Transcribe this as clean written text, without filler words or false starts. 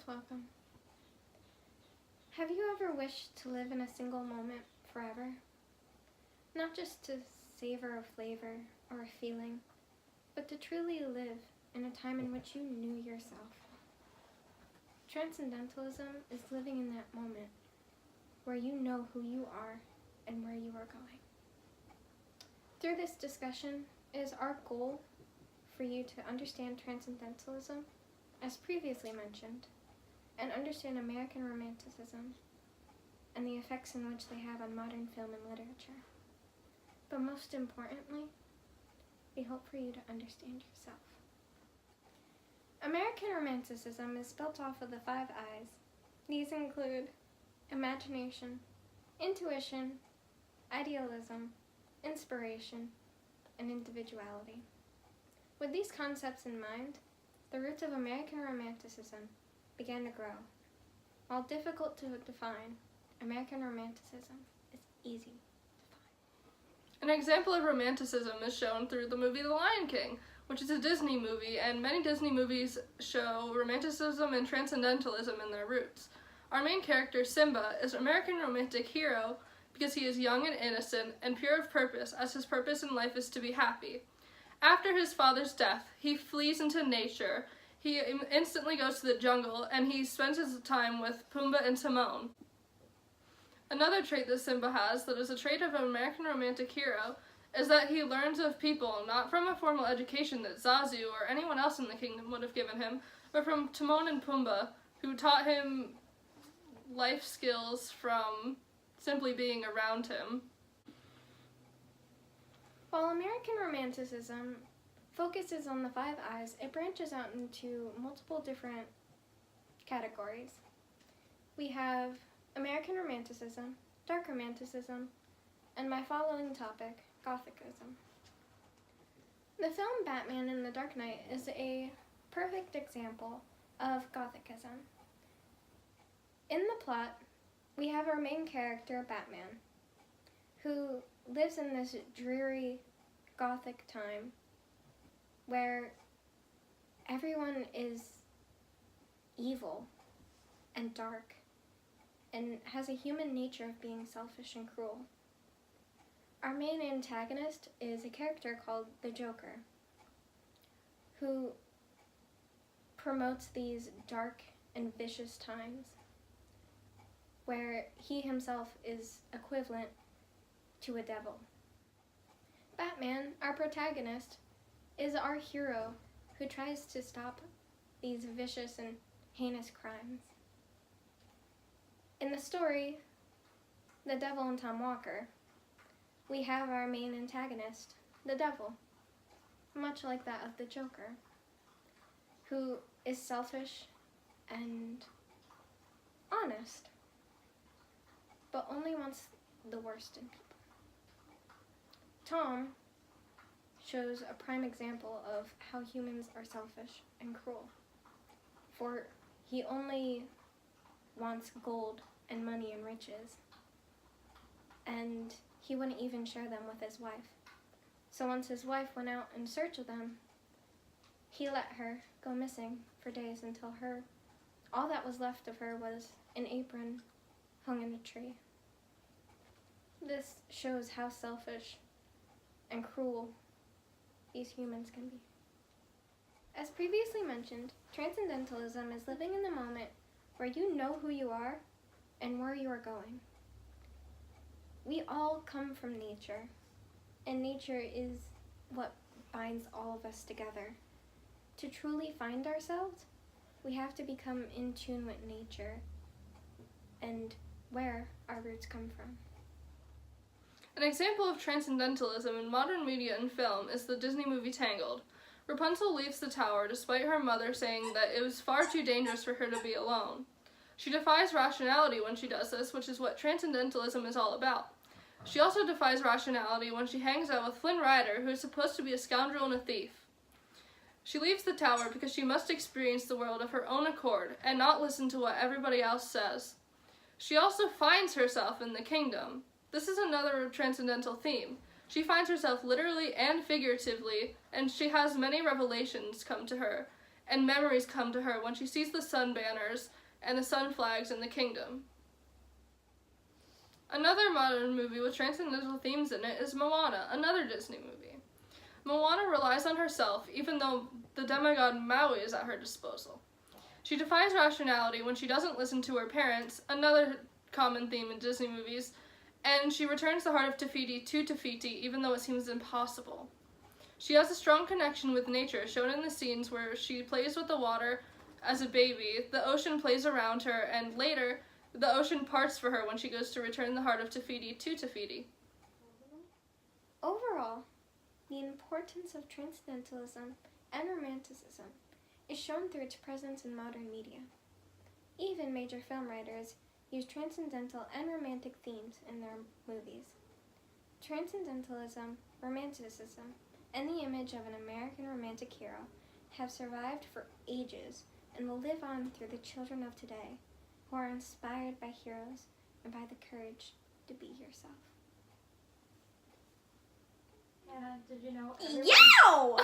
welcome. Have you ever wished to live in a single moment forever? Not just to savor a flavor or a feeling, but to truly live in a time in which you knew yourself. Transcendentalism is living in that moment where you know who you are and where you are going. Through this discussion, it is our goal for you to understand Transcendentalism, as previously mentioned, and understand American Romanticism and the effects in which they have on modern film and literature. But most importantly, we hope for you to understand yourself. American Romanticism is built off of the 5 I's. These include imagination, intuition, idealism, inspiration, and individuality. With these concepts in mind, the roots of American Romanticism began to grow. While difficult to define, American Romanticism is easy to find. An example of Romanticism is shown through the movie The Lion King, which is a Disney movie, and many Disney movies show Romanticism and Transcendentalism in their roots. Our main character, Simba, is an American romantic hero because he is young and innocent and pure of purpose, as his purpose in life is to be happy. After his father's death, he flees into nature. He instantly goes to the jungle, and he spends his time with Pumbaa and Timon. Another trait that Simba has, that is a trait of an American romantic hero, is that he learns of people, not from a formal education that Zazu or anyone else in the kingdom would have given him, but from Timon and Pumbaa, who taught him life skills from simply being around him. While American Romanticism focuses on the 5 I's, it branches out into multiple different categories. We have American Romanticism, Dark Romanticism, and my following topic, Gothicism. The film Batman in the Dark Knight is a perfect example of Gothicism. In the plot, we have our main character, Batman, who lives in this dreary Gothic time where everyone is evil and dark and has a human nature of being selfish and cruel. Our main antagonist is a character called the Joker, who promotes these dark and vicious times where he himself is equivalent to a devil. Batman, our protagonist, is our hero who tries to stop these vicious and heinous crimes. In the story, The Devil and Tom Walker, we have our main antagonist, the devil, much like that of the Joker, who is selfish and honest, but only wants the worst in people. Tom shows a prime example of how humans are selfish and cruel, for he only wants gold and money and riches, and he wouldn't even share them with his wife. So once his wife went out in search of them, he let her go missing for days until all that was left of her was an apron hung in a tree. This shows how selfish and cruel these humans can be. As previously mentioned, Transcendentalism is living in the moment where you know who you are and where you are going. We all come from nature, and nature is what binds all of us together. To truly find ourselves, we have to become in tune with nature and where our roots come from. An example of transcendentalism in modern media and film is the Disney movie Tangled. Rapunzel leaves the tower despite her mother saying that it was far too dangerous for her to be alone. She defies rationality when she does this, which is what transcendentalism is all about. She also defies rationality when she hangs out with Flynn Rider, who is supposed to be a scoundrel and a thief. She leaves the tower because she must experience the world of her own accord and not listen to what everybody else says. She also finds herself in the kingdom. This is another transcendental theme. She finds herself literally and figuratively, and she has many revelations come to her. and memories come to her when she sees the sun banners and the sun flags in the kingdom. Another modern movie with transcendental themes in it is Moana, another Disney movie. Moana relies on herself even though the demigod Maui is at her disposal. She defies rationality when she doesn't listen to her parents, another common theme in Disney movies, and she returns the heart of Te Fiti to Te Fiti even though it seems impossible. She has a strong connection with nature, shown in the scenes where she plays with the water as a baby, the ocean plays around her, and later, the ocean parts for her when she goes to return the heart of Te Fiti to Te Fiti. Overall, the importance of Transcendentalism and Romanticism is shown through its presence in modern media. Even major film writers use transcendental and romantic themes in their movies. Transcendentalism, Romanticism, and the image of an American romantic hero have survived for ages and will live on through the children of today, who are inspired by heroes and by the courage to be yourself. Hannah, did you know Yow!